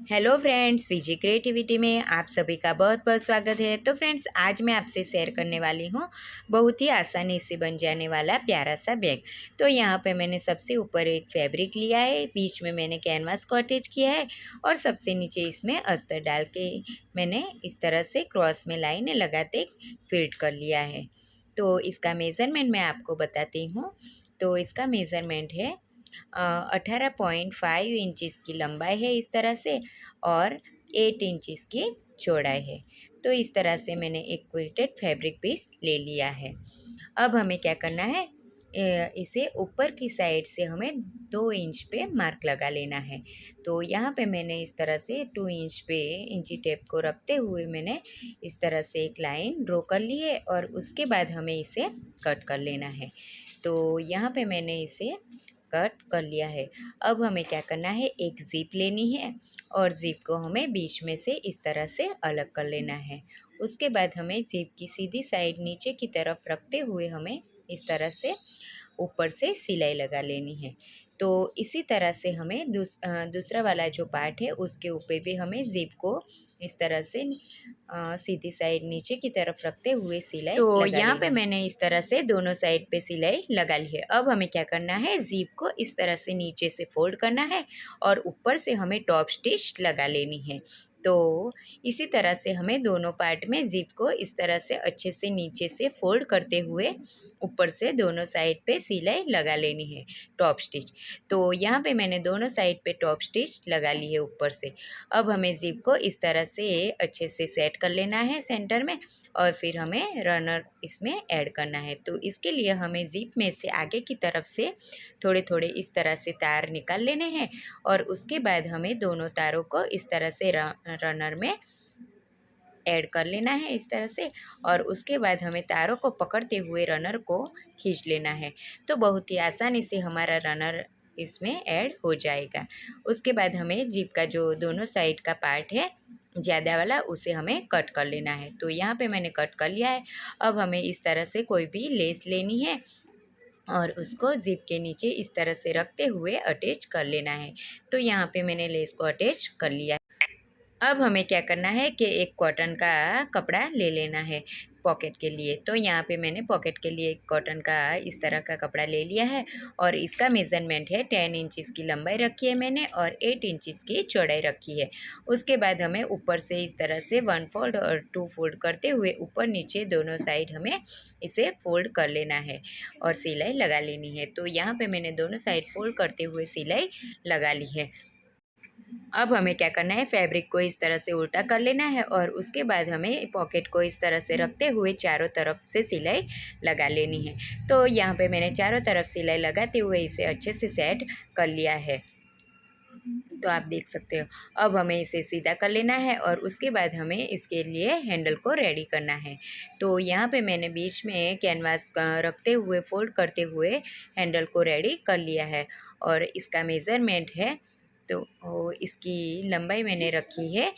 Hello friends, विजी creativity में आप सभी का बहुत बहुत स्वागत है। तो फ्रेंड्स, आज मैं आपसे शेयर करने वाली हूँ बहुत ही आसानी से बन जाने वाला प्यारा सा बैग। तो यहाँ पे मैंने सबसे ऊपर एक फैब्रिक लिया है, बीच में मैंने कैनवास को अटैच किया है और सबसे नीचे इसमें अस्तर डाल के मैंने इस तरह से क्रॉस में लाइन लगाते फिल्ट कर लिया है। तो इसका मेज़रमेंट मैं आपको बताती हूँ। तो इसका मेज़रमेंट है 18.5 इंचज़ की लंबाई है इस तरह से, और 8 इंचज़ की चौड़ाई है। तो इस तरह से मैंने एक क्विल्टेड फैब्रिक पीस ले लिया है। अब हमें क्या करना है, इसे ऊपर की साइड से हमें 2 इंच पे मार्क लगा लेना है। तो यहाँ पे मैंने इस तरह से 2 इंच पे इंची टेप को रखते हुए मैंने इस तरह से एक लाइन ड्रॉ कर ली है और उसके बाद हमें इसे कट कर लेना है। तो यहाँ पे मैंने इसे कट कर लिया है। अब हमें क्या करना है, एक ज़िप लेनी है और ज़िप को हमें बीच में से इस तरह से अलग कर लेना है। उसके बाद हमें ज़िप की सीधी साइड नीचे की तरफ रखते हुए हमें इस तरह से ऊपर से सिलाई लगा लेनी है। तो इसी तरह से हमें दूसरा वाला जो पार्ट है उसके ऊपर भी हमें ज़िप को इस तरह से सीधी साइड नीचे की तरफ रखते हुए सिलाई तो लगा यहाँ पे लेनी है। मैंने इस तरह से दोनों साइड पे सिलाई लगा ली है। अब हमें क्या करना है, ज़िप को इस तरह से नीचे से फोल्ड करना है और ऊपर से हमें टॉप स्टिच लगा लेनी है। तो इसी तरह से हमें दोनों पार्ट में ज़िप को इस तरह से अच्छे से नीचे से फोल्ड करते हुए ऊपर से दोनों साइड पे सिलाई लगा लेनी है, टॉप स्टिच। तो यहाँ पे मैंने दोनों साइड पे टॉप स्टिच लगा ली है ऊपर से। अब हमें ज़िप को इस तरह से अच्छे से सेट कर लेना है सेंटर में और फिर हमें रनर इसमें ऐड करना है। तो इसके लिए हमें ज़िप में से आगे की तरफ से थोड़े थोड़े इस तरह से तार निकाल लेने हैं और उसके बाद हमें दोनों तारों को इस तरह से रनर में ऐड कर लेना है इस तरह से, और उसके बाद हमें तारों को पकड़ते हुए रनर को खींच लेना है। तो बहुत ही आसानी से हमारा रनर इसमें ऐड हो जाएगा। उसके बाद हमें जीप का जो दोनों साइड का पार्ट है ज़्यादा वाला, उसे हमें कट कर लेना है। तो यहाँ पे मैंने कट कर लिया है। अब हमें इस तरह से कोई भी लेस लेनी है और उसको ज़िप के नीचे इस तरह से रखते हुए अटैच कर लेना है। तो यहाँ पे मैंने लेस को अटैच कर लिया है। अब हमें क्या करना है कि एक कॉटन का कपड़ा ले लेना है पॉकेट के लिए। तो यहाँ पे मैंने पॉकेट के लिए एक कॉटन का इस तरह का कपड़ा ले लिया है और इसका मेज़रमेंट है 10 इंचज़ की लंबाई रखी है मैंने और 8 इंचज़ की चौड़ाई रखी है। उसके बाद हमें ऊपर से इस तरह से 1 फोल्ड और 2 फोल्ड करते हुए ऊपर नीचे दोनों साइड हमें इसे फोल्ड कर लेना है और सिलाई लगा लेनी है। तो यहाँ पे मैंने दोनों साइड फोल्ड करते हुए सिलाई लगा ली है। अब हमें क्या करना है, फैब्रिक को इस तरह से उल्टा कर लेना है और उसके बाद हमें पॉकेट को इस तरह से रखते हुए चारों तरफ से सिलाई लगा लेनी है। तो यहाँ पे मैंने चारों तरफ सिलाई लगाते हुए इसे अच्छे से सेट कर लिया है। तो आप देख सकते हो। अब हमें इसे सीधा कर लेना है और उसके बाद हमें इसके लिए हैंडल को रेडी करना है। तो यहाँ पे मैंने बीच में कैनवास रखते हुए फोल्ड करते हुए हैंडल को रेडी कर लिया है और इसका मेज़रमेंट है, तो इसकी लंबाई मैंने रखी है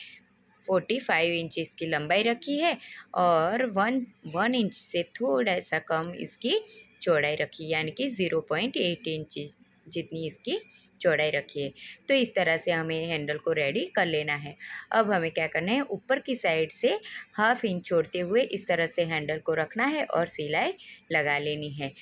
45 इंचज़ की लंबाई रखी है और वन इंच से थोड़ा सा कम इसकी चौड़ाई रखी है, यानी कि 0.8 इंचज़ जितनी इसकी चौड़ाई रखी है। तो इस तरह से हमें हैंडल को रेडी कर लेना है। अब हमें क्या करना है, ऊपर की साइड से हाफ इंच छोड़ते हुए इस तरह से हैंडल को रखना है और सिलाई लगा लेनी है।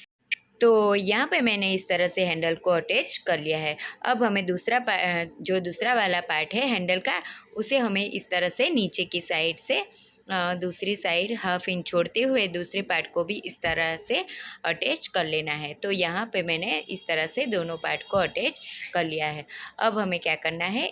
तो यहाँ पे मैंने इस तरह से हैंडल को अटैच कर लिया है। अब हमें जो दूसरा वाला पार्ट है हैंडल का, उसे हमें इस तरह से नीचे की साइड से दूसरी साइड हाफ इंच छोड़ते हुए दूसरे पार्ट को भी इस तरह से अटैच कर लेना है। तो यहाँ पे मैंने इस तरह से दोनों पार्ट को अटैच कर लिया है। अब हमें क्या करना है,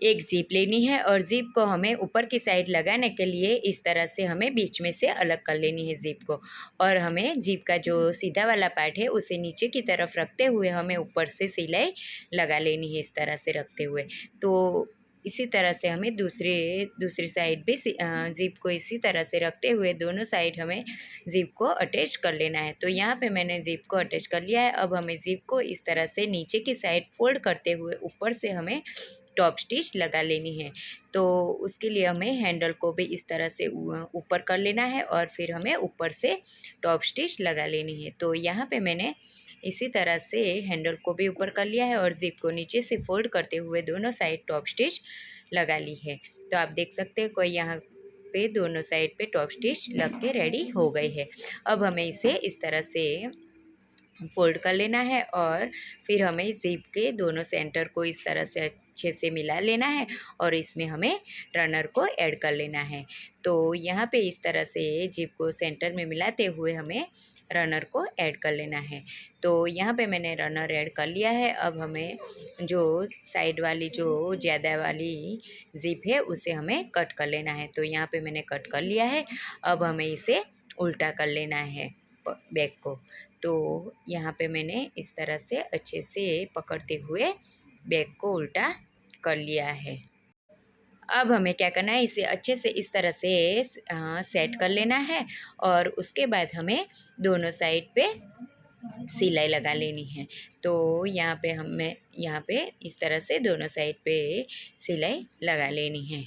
एक ज़िप लेनी है और ज़िप को हमें ऊपर की साइड लगाने के लिए इस तरह से हमें बीच में से अलग कर लेनी है ज़िप को, और हमें ज़िप का जो सीधा वाला पार्ट है उसे नीचे की तरफ रखते हुए हमें ऊपर से सिलाई लगा लेनी है इस तरह से रखते हुए। तो इसी तरह से हमें दूसरी साइड भी ज़िप को इसी तरह से रखते हुए दोनों साइड हमें ज़िप को अटैच कर लेना है। तो यहाँ पे मैंने ज़िप को अटैच कर लिया है। अब हमें ज़िप को इस तरह से नीचे की साइड फोल्ड करते हुए ऊपर से हमें टॉप स्टिच लगा लेनी है। तो उसके लिए हमें हैंडल को भी इस तरह से ऊपर कर लेना है और फिर हमें ऊपर से टॉप स्टिच लगा लेनी है। तो यहाँ पे मैंने इसी तरह से हैंडल को भी ऊपर कर लिया है और जिप को नीचे से फोल्ड करते हुए दोनों साइड टॉप स्टिच लगा ली है। तो आप देख सकते हैं कोई यहाँ पे दोनों साइड पे टॉप स्टिच लग के रेडी हो गई है। अब हमें इसे इस तरह से फोल्ड कर लेना है और फिर हमें जिप के दोनों सेंटर को इस तरह से अच्छे से मिला लेना है और इसमें हमें रनर को ऐड कर लेना है। तो यहाँ पे इस तरह से जिप को सेंटर में मिलाते हुए हमें रनर को ऐड कर लेना है। तो यहाँ पे मैंने रनर ऐड कर लिया है। अब हमें जो साइड वाली जो ज़्यादा वाली जिप है उसे हमें कट कर लेना है। तो यहाँ पे मैंने कट कर लिया है। अब हमें इसे उल्टा कर लेना है बैक को। तो यहाँ पे मैंने इस तरह से अच्छे से पकड़ते हुए बैक को उल्टा कर लिया है। अब हमें क्या करना है, इसे अच्छे से इस तरह से सेट कर लेना है और उसके बाद हमें दोनों साइड पे सिलाई लगा लेनी है। तो यहाँ पे इस तरह से दोनों साइड पे सिलाई लगा लेनी है।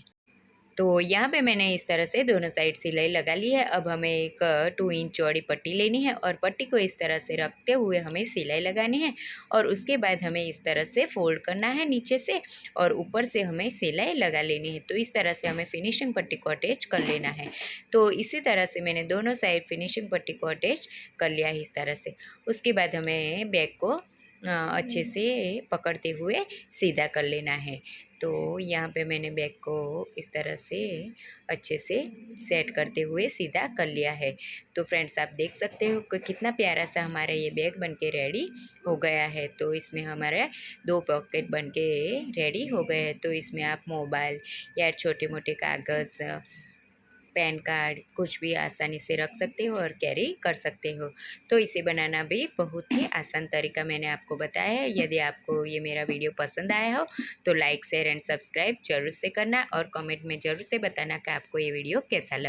तो यहाँ पे मैंने इस तरह से दोनों साइड सिलाई लगा ली है। अब हमें एक 2 इंच चौड़ी पट्टी लेनी है और पट्टी को इस तरह से रखते हुए हमें सिलाई लगानी है और उसके बाद हमें इस तरह से फोल्ड करना है नीचे से और ऊपर से हमें सिलाई लगा लेनी है। तो इस तरह से हमें फिनिशिंग पट्टी को अटैच कर लेना है। तो इसी तरह से मैंने दोनों साइड फिनिशिंग पट्टी को अटैच कर लिया है इस तरह से। उसके बाद हमें बैक को अच्छे से पकड़ते हुए सीधा कर लेना है। तो यहाँ पे मैंने बैग को इस तरह से अच्छे से सेट करते हुए सीधा कर लिया है। तो फ्रेंड्स आप देख सकते हो कि कितना प्यारा सा हमारा ये बैग बनके रेडी हो गया है। तो इसमें हमारे 2 पॉकेट बनके रेडी हो गए हैं। तो इसमें आप मोबाइल या छोटे मोटे कागज़, पैन कार्ड कुछ भी आसानी से रख सकते हो और कैरी कर सकते हो। तो इसे बनाना भी बहुत ही आसान तरीका मैंने आपको बताया है। यदि आपको ये मेरा वीडियो पसंद आया हो तो लाइक शेयर एंड सब्सक्राइब जरूर से करना और कमेंट में ज़रूर से बताना कि आपको ये वीडियो कैसा लगा।